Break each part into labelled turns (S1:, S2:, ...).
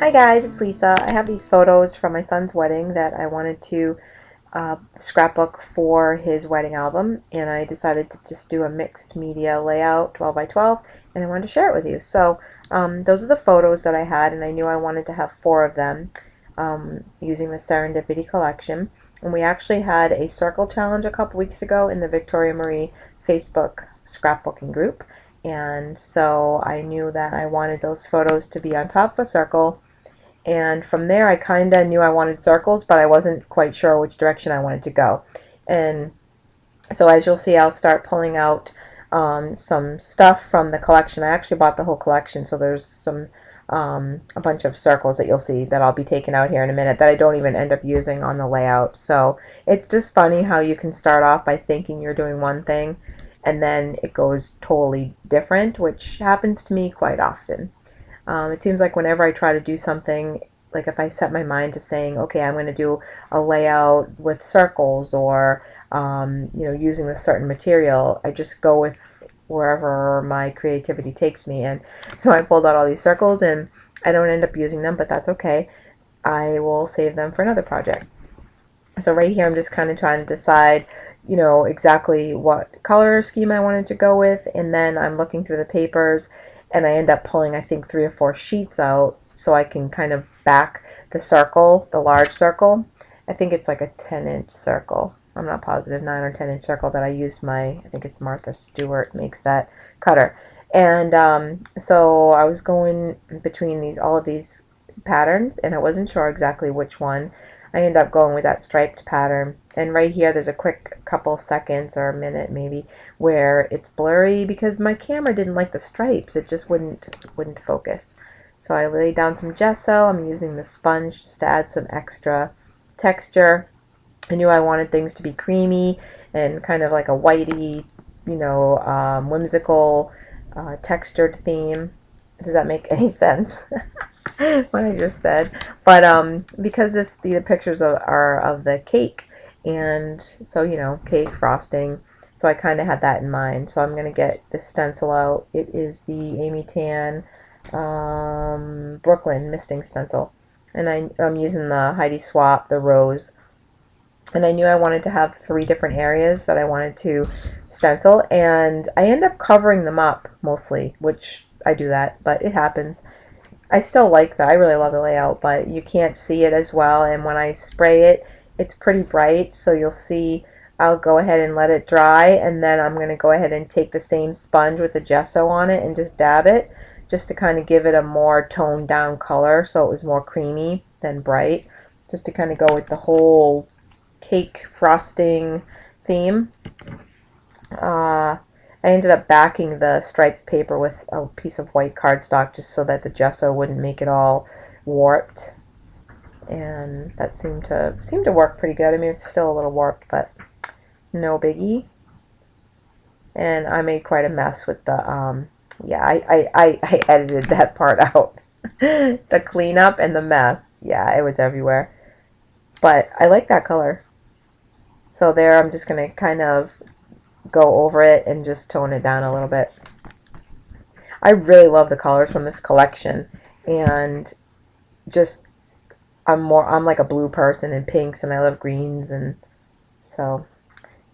S1: Hi guys, it's Lisa. I have these photos from my son's wedding that I wanted to scrapbook for his wedding album, and I decided to just do a mixed media layout, 12 by 12, and I wanted to share it with you. So those are the photos that I had, and I knew I wanted to have 4 of them using the Serendipity collection. And we actually had a circle challenge a couple weeks ago in the Victoria Marie Facebook scrapbooking group. And so I knew that I wanted those photos to be on top of a circle, and from there I kind of knew I wanted circles, but I wasn't quite sure which direction I wanted to go. And so as you'll see, I'll start pulling out some stuff from the collection. I actually bought the whole collection, so there's some a bunch of circles that you'll see that I'll be taking out here in a minute that I don't even end up using on the layout. So it's just funny how you can start off by thinking you're doing one thing and then it goes totally different, which happens to me quite often. It seems like whenever I try to do something, like if I set my mind to saying, okay, I'm going to do a layout with circles or, using this certain material, I just go with wherever my creativity takes me. And so I pulled out all these circles and I don't end up using them, but that's okay. I will save them for another project. So right here, I'm just kind of trying to decide, exactly what color scheme I wanted to go with. And then I'm looking through the papers and I end up pulling, I think, 3 or 4 sheets out so I can kind of back the circle, the large circle. I think it's like a 10-inch circle. I'm not positive, 9 or 10-inch circle that I used I think it's Martha Stewart makes that cutter. And so I was going between all of these patterns, and I wasn't sure exactly which one. I ended up going with that striped pattern. And right here there's a quick couple seconds or a minute maybe where it's blurry because my camera didn't like the stripes. It just wouldn't focus. So I laid down some gesso. I'm using the sponge just to add some extra texture. I knew I wanted things to be creamy and kind of like a whitey, whimsical textured theme. Does that make any sense? What I just said. But because the pictures are of the cake, and so cake frosting, so I kind of had that in mind. So I'm going to get this stencil out. It is the Amy Tan Brooklyn misting stencil, and I'm using the Heidi Swapp, the rose. And I knew I wanted to have 3 different areas that I wanted to stencil, and I end up covering them up mostly, which I do that, but it happens. I still like that. I really love the layout, but you can't see it as well. And when I spray it, it's pretty bright. So you'll see I'll go ahead and let it dry. And then I'm going to go ahead and take the same sponge with the gesso on it and just dab it just to kind of give it a more toned down color. So it was more creamy than bright. Just to kind of go with the whole cake frosting theme. I ended up backing the striped paper with a piece of white cardstock just so that the gesso wouldn't make it all warped, and that seemed to work pretty good. I mean, it's still a little warped, but no biggie. And I made quite a mess with the yeah, I edited that part out. The cleanup and the mess, yeah, it was everywhere, but I like that color. So there, I'm just gonna kind of go over it and just tone it down a little bit. I really love the colors from this collection, and just I'm like a blue person in pinks, and I love greens, and so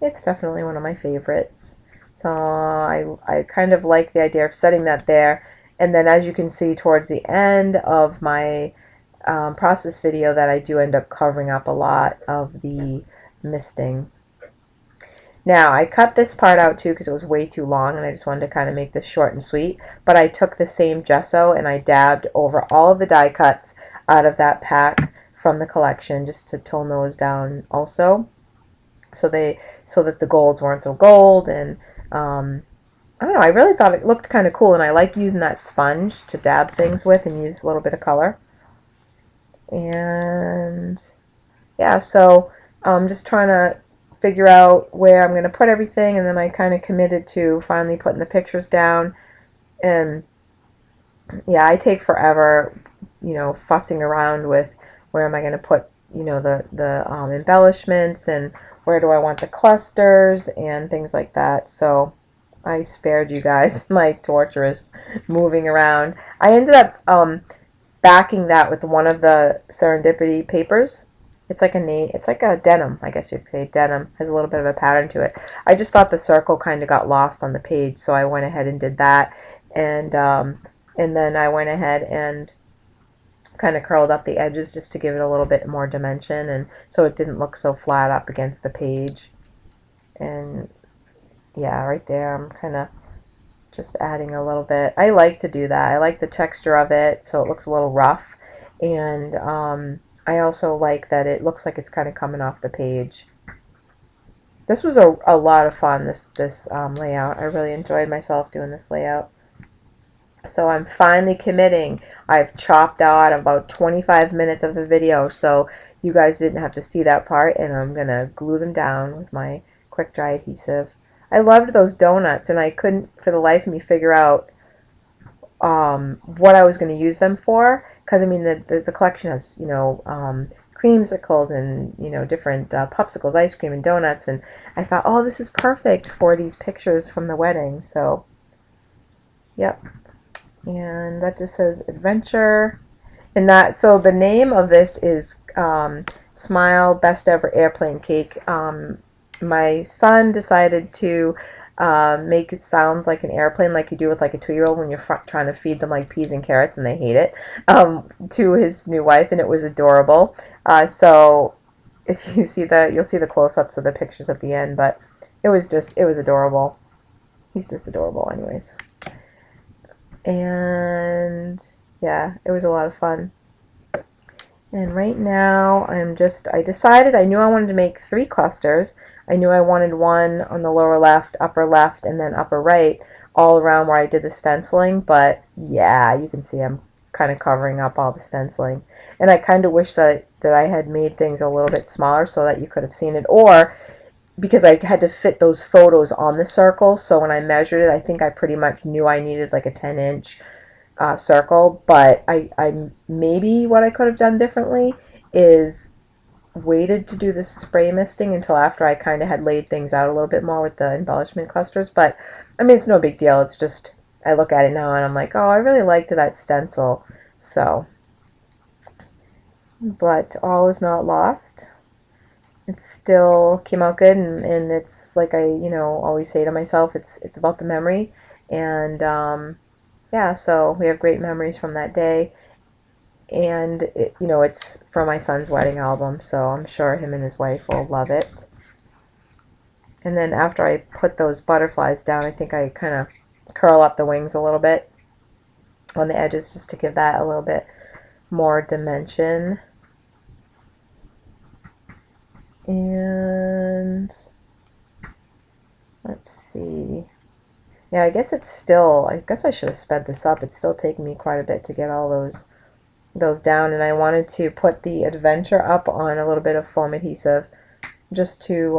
S1: it's definitely one of my favorites. So I kind of like the idea of setting that there, and then as you can see towards the end of my process video that I do end up covering up a lot of the misting. Now, I cut this part out too because it was way too long and I just wanted to kind of make this short and sweet, but I took the same gesso and I dabbed over all of the die cuts out of that pack from the collection just to tone those down also, so that the golds weren't so gold. And I don't know, I really thought it looked kind of cool, and I like using that sponge to dab things with and use a little bit of color. And yeah, so I'm just trying to figure out where I'm going to put everything, and then I kind of committed to finally putting the pictures down. And yeah, I take forever, fussing around with where am I going to put, the embellishments, and where do I want the clusters and things like that. So I spared you guys my torturous moving around. I ended up backing that with one of the Serendipity papers. It's like it's like a denim, I guess you could say. Denim has a little bit of a pattern to it. I just thought the circle kind of got lost on the page, so I went ahead and did that, and then I went ahead and kind of curled up the edges just to give it a little bit more dimension, and so it didn't look so flat up against the page. And yeah, right there, I'm kind of just adding a little bit. I like to do that. I like the texture of it, so it looks a little rough, and I also like that it looks like it's kind of coming off the page. This was a lot of fun, this layout. I really enjoyed myself doing this layout. So I'm finally committing. I've chopped out about 25 minutes of the video, so you guys didn't have to see that part, and I'm going to glue them down with my quick dry adhesive. I loved those donuts, and I couldn't for the life of me figure out what I was going to use them for, because I mean the collection has, you know, creamsicles and, you know, different popsicles, ice cream, and donuts, and I thought, oh, this is perfect for these pictures from the wedding. So yep. And that just says adventure, and that, so the name of this is Smile Best Ever Airplane Cake. My son decided to make it sound like an airplane, like you do with like a 2-year-old when you're trying to feed them like peas and carrots and they hate it, to his new wife, and it was adorable. So if you see you'll see the close-ups of the pictures at the end, but it was adorable. He's just adorable anyways. And yeah, it was a lot of fun. And right now I decided, I knew I wanted to make 3 clusters. I knew I wanted one on the lower left, and then upper right, all around where I did the stenciling. But yeah, you can see I'm kind of covering up all the stenciling. And I kind of wish that I had made things a little bit smaller so that you could have seen it, or because I had to fit those photos on the circle, so when I measured it, I think I pretty much knew I needed like a 10-inch circle. But I maybe what I could have done differently is waited to do the spray misting until after I kind of had laid things out a little bit more with the embellishment clusters. But I mean, it's no big deal. It's just I look at it now and I'm like, oh, I really liked that stencil. So, but all is not lost. It still came out good, and it's like I, you know, always say to myself, it's about the memory, and yeah, so we have great memories from that day, and it, you know, it's from my son's wedding album, so I'm sure him and his wife will love it. And then after I put those butterflies down, I think I kind of curl up the wings a little bit on the edges just to give that a little bit more dimension. And let's see. Yeah, I guess I should have sped this up. It's still taking me quite a bit to get all those down, and I wanted to put the adventure up on a little bit of foam adhesive just to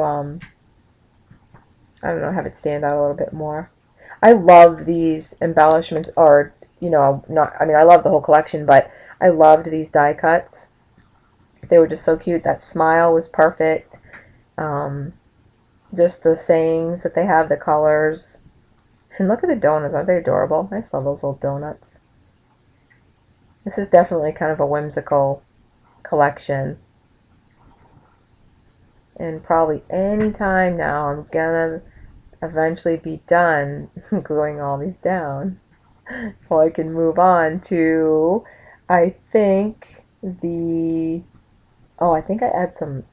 S1: I don't know, have it stand out a little bit more. I love these embellishments, or, you know, I mean, I love the whole collection, but I loved these die cuts. They were just so cute. That smile was perfect. Just the sayings that they have, the colors. And look at the donuts. Aren't they adorable? I just love those little donuts. This is definitely kind of a whimsical collection. And probably any time now I'm gonna eventually be done gluing all these down. So I can move on to, I think, I think I add some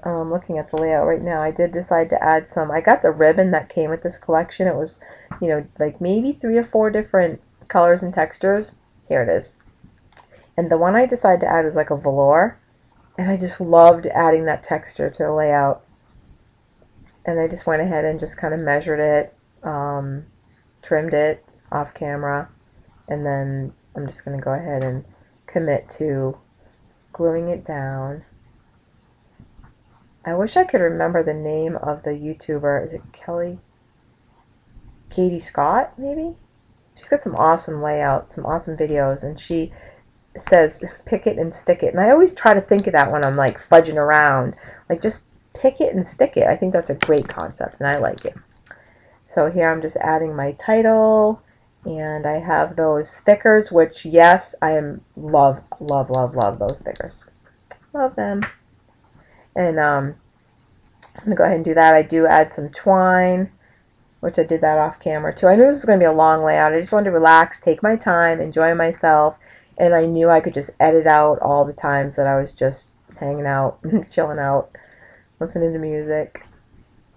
S1: looking at the layout right now, I did decide to add some. I got the ribbon that came with this collection. It was, you know, like maybe 3 or 4 different colors and textures. Here it is. And the one I decided to add was like a velour. And I just loved adding that texture to the layout. And I just went ahead and just kind of measured it, trimmed it off camera. And then I'm just going to go ahead and commit to gluing it down. I wish I could remember the name of the YouTuber. Is it Katie Scott, maybe? She's got some awesome layouts, some awesome videos, and she says pick it and stick it. And I always try to think of that when I'm like fudging around. Like, just pick it and stick it. I think that's a great concept, and I like it. So here I'm just adding my title And I have those thickers, which, yes, I am love, love, love, love those thickers. Love them. And I'm going to go ahead and do that. I do add some twine, which I did that off camera too. I knew this was going to be a long layout. I just wanted to relax, take my time, enjoy myself, and I knew I could just edit out all the times that I was just hanging out, chilling out, listening to music,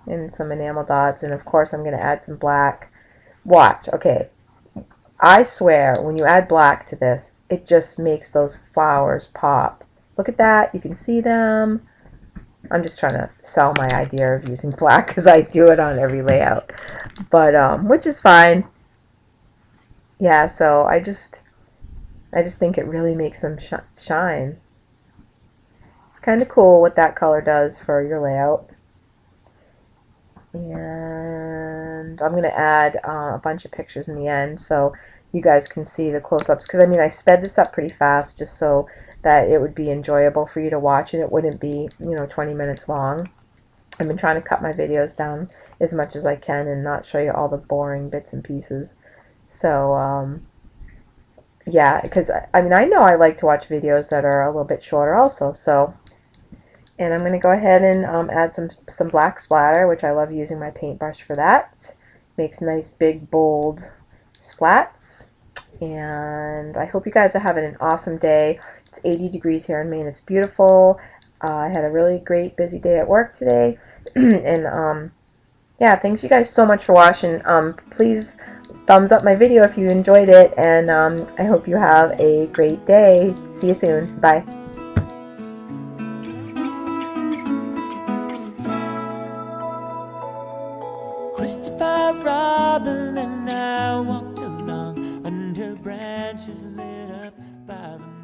S1: and some enamel dots, and of course I'm going to add some black. Watch, okay, I swear when you add black to this, it just makes those flowers pop. Look at that, you can see them. I'm just trying to sell my idea of using black because I do it on every layout, but which is fine. Yeah, so I just think it really makes them shine. It's kind of cool what that color does for your layout. And I'm going to add a bunch of pictures in the end so you guys can see the close-ups, because I mean I sped this up pretty fast just so that it would be enjoyable for you to watch and it wouldn't be 20 minutes long. I've been trying to cut my videos down as much as I can and not show you all the boring bits and pieces. So yeah, because I mean I know I like to watch videos that are a little bit shorter also. So, and I'm going to go ahead and add some black splatter, which I love using my paintbrush for that. Makes nice big bold splats. And I hope you guys are having an awesome day. It's 80 degrees here in Maine. It's beautiful. I had a really great busy day at work today. And yeah, thanks you guys so much for watching. Please thumbs up my video if you enjoyed it, and I hope you have a great day. See you soon. Bye.
S2: Christopher Robin and I walked along under branches lit up by the